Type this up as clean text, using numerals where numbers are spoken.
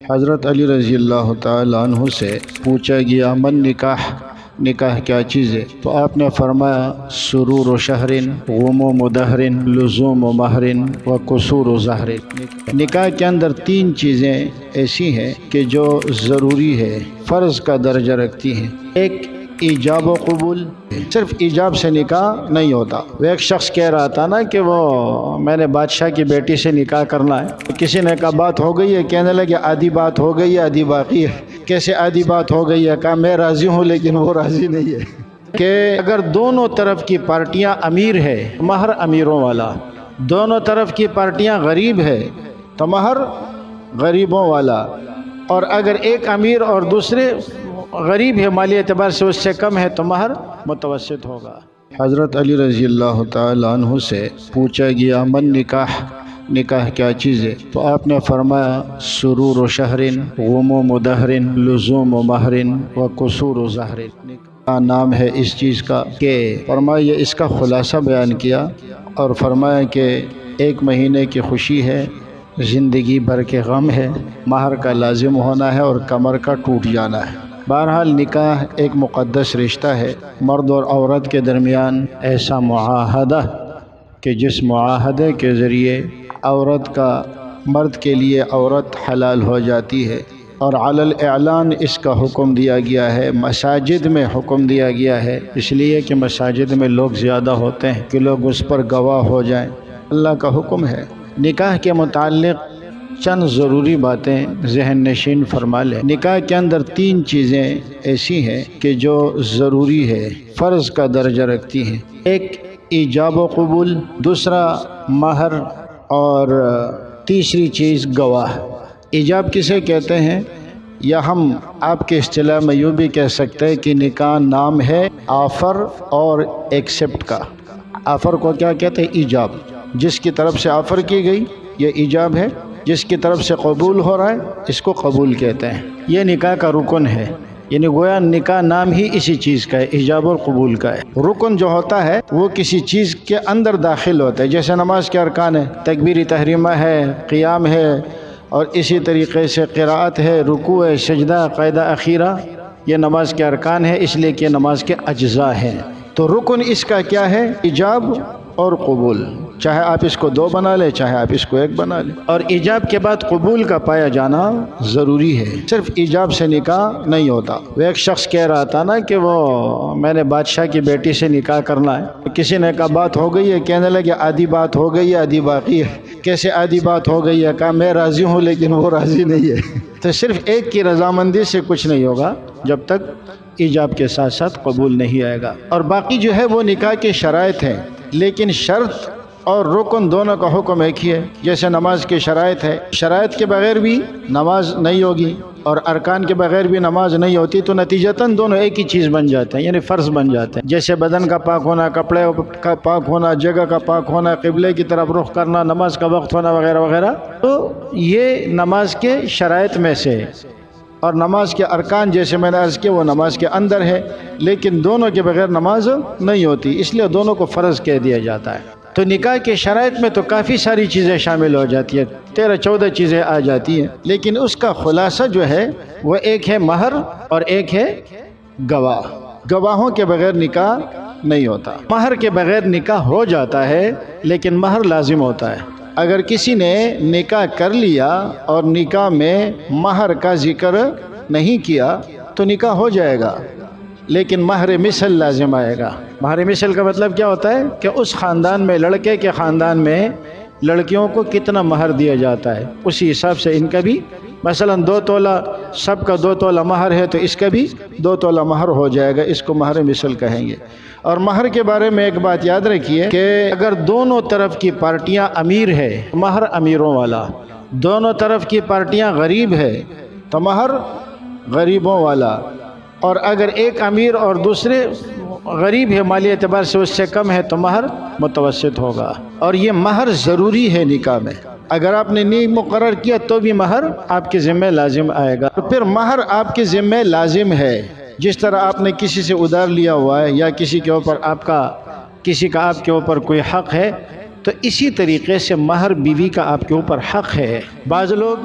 حضرت علی رضی اللہ تعالیٰ عنہ سے پوچھا گیا من نکاح، نکاح کیا چیز ہے؟ تو آپ نے فرمایا سرور و شہرن، غموم و دہرن، لزوم و مہرن و قصور و ظہرن۔ نکاح کے اندر تین چیزیں ایسی ہیں کہ جو ضروری ہے، فرض کا درجہ رکھتی ہیں۔ ایک ایجاب و قبول، صرف ایجاب سے نکاح نہیں ہوتا۔ وہ ایک شخص کہہ رہا تھا نا کہ وہ میں نے بادشاہ کی بیٹی سے نکاح کرنا ہے، کسی نے کہا بات ہو گئی ہے، کہنے لگے آدھی بات ہو گئی ہے آدھی باقی ہے۔ کیسے آدھی بات ہو گئی ہے؟ کہا میں راضی ہوں لیکن وہ راضی نہیں ہے۔ کہ اگر دونوں طرف کی پارٹیاں امیر ہے مہر امیروں والا، دونوں طرف کی پارٹیاں غریب ہے تو مہر غریبوں والا، اور اگر ایک امیر اور دوسرے غریب ہے مالی اعتبار سے اس سے کم ہے تو مہر متوسط ہوگا۔ حضرت علی رضی اللہ تعالیٰ عنہ سے پوچھا گیا من نکاح، نکاح کیا چیز ہے؟ تو آپ نے فرمایا سرور و شہرن، غموم و دہرن، لزوم و مہرن و قصور و ظہرن۔ نام ہے اس چیز کا کہ فرمایا اس کا خلاصہ بیان کیا اور فرمایا کہ ایک مہینے کی خوشی ہے، زندگی بھر کے غم ہے، مہر کا لازم ہونا ہے اور کمر کا ٹوٹ جانا ہے۔ بہرحال نکاح ایک مقدس رشتہ ہے، مرد اور عورت کے درمیان ایسا معاہدہ کہ جس معاہدے کے ذریعے عورت کا مرد کے لیے عورت حلال ہو جاتی ہے، اور علی الاعلان اس کا حکم دیا گیا ہے، مساجد میں حکم دیا گیا ہے، اس لیے کہ مساجد میں لوگ زیادہ ہوتے ہیں کہ لوگ اس پر گواہ ہو جائیں۔ اللہ کا حکم ہے۔ نکاح کے متعلق چند ضروری باتیں ذہن نشین فرما لیں۔ نکاح کے اندر تین چیزیں ایسی ہیں کہ جو ضروری ہے، فرض کا درجہ رکھتی ہیں۔ ایک ایجاب و قبول، دوسرا مہر، اور تیسری چیز گواہ۔ ایجاب کسے کہتے ہیں؟ یا ہم آپ کے اصطلاح میں یوں بھی کہہ سکتے ہیں کہ نکاح نام ہے آفر اور ایکسیپٹ کا۔ آفر کو کیا کہتے ہیں؟ ایجاب۔ جس کی طرف سے آفر کی گئی یہ ایجاب ہے، جس کی طرف سے قبول ہو رہا ہے اس کو قبول کہتے ہیں۔ یہ نکاح کا رکن ہے، یعنی گویا نکاح نام ہی اسی چیز کا ہے، ایجاب اور قبول کا ہے۔ رکن جو ہوتا ہے وہ کسی چیز کے اندر داخل ہوتا ہے، جیسے نماز کے ارکان ہے، تکبیر تحریمہ ہے، قیام ہے، اور اسی طریقے سے قراءت ہے، رکوع ہے، سجدہ، قاعدہ اخیرہ، یہ نماز کے ارکان ہے، اس لیے کہ نماز کے اجزاء ہیں۔ تو رکن اس کا کیا ہے؟ ایجاب اور قبول۔ چاہے آپ اس کو 2 بنا لیں، چاہے آپ اس کو 1 بنا لیں، اور ایجاب کے بعد قبول کا پایا جانا ضروری ہے۔ صرف ایجاب سے نکاح نہیں ہوتا۔ وہ ایک شخص کہہ رہا تھا نا کہ وہ میں نے بادشاہ کی بیٹی سے نکاح کرنا ہے، کسی نے کہا بات ہو گئی ہے، کہنے لگے آدھی بات ہو گئی ہے آدھی باقی ہے۔ کیسے آدھی بات ہو گئی ہے؟ کہا میں راضی ہوں لیکن وہ راضی نہیں ہے۔ تو صرف ایک کی رضامندی سے کچھ نہیں ہوگا جب تک ایجاب کے ساتھ ساتھ قبول نہیں آئے گا۔ اور باقی جو ہے وہ نکاح کے شرائط ہیں، لیکن شرط اور رکن دونوں کا حکم ایک ہی ہے۔ جیسے نماز کی شرائط ہے، شرائط کے بغیر بھی نماز نہیں ہوگی اور ارکان کے بغیر بھی نماز نہیں ہوتی، تو نتیجتاً دونوں ایک ہی چیز بن جاتے ہیں، یعنی فرض بن جاتے ہیں۔ جیسے بدن کا پاک ہونا، کپڑے کا پاک ہونا، جگہ کا پاک ہونا، قبلے کی طرف رخ کرنا، نماز کا وقت ہونا وغیرہ وغیرہ، تو یہ نماز کے شرائط میں سے، اور نماز کے ارکان جیسے میں نے عرض کیا وہ نماز کے اندر ہے، لیکن دونوں کے بغیر نماز نہیں ہوتی، اس لیے دونوں کو فرض کہہ دیا جاتا ہے۔ تو نکاح کے شرائط میں تو کافی ساری چیزیں شامل ہو جاتی ہیں، 13-14 چیزیں آ جاتی ہیں، لیکن اس کا خلاصہ جو ہے وہ ایک ہے مہر اور ایک ہے گواہ۔ گواہوں کے بغیر نکاح نہیں ہوتا۔ مہر کے بغیر نکاح ہو جاتا ہے لیکن مہر لازم ہوتا ہے۔ اگر کسی نے نکاح کر لیا اور نکاح میں مہر کا ذکر نہیں کیا تو نکاح ہو جائے گا، لیکن مہر مثل لازم آئے گا۔ مہر مثل کا مطلب کیا ہوتا ہے کہ اس خاندان میں، لڑکے کے خاندان میں لڑکیوں کو کتنا مہر دیا جاتا ہے اسی حساب سے ان کا بھی، مثلا 2 تولہ سب کا 2 تولہ مہر ہے تو اس کا بھی 2 تولہ مہر ہو جائے گا، اس کو مہر مثل کہیں گے۔ اور مہر کے بارے میں ایک بات یاد رکھیے کہ اگر دونوں طرف کی پارٹیاں امیر ہے، مہر امیروں والا، دونوں طرف کی پارٹیاں غریب ہے تو مہر غریبوں والا، اور اگر ایک امیر اور دوسرے غریب ہے مالی اعتبار سے اس سے کم ہے تو مہر متوسط ہوگا۔ اور یہ مہر ضروری ہے نکاح میں، اگر آپ نے نہیں مقرر کیا تو بھی مہر آپ کے ذمہ لازم آئے گا۔ تو پھر مہر آپ کے ذمہ لازم ہے، جس طرح آپ نے کسی سے ادھار لیا ہوا ہے یا کسی کے اوپر آپ کے اوپر کوئی حق ہے، تو اسی طریقے سے مہر بیوی کا آپ کے اوپر حق ہے۔ بعض لوگ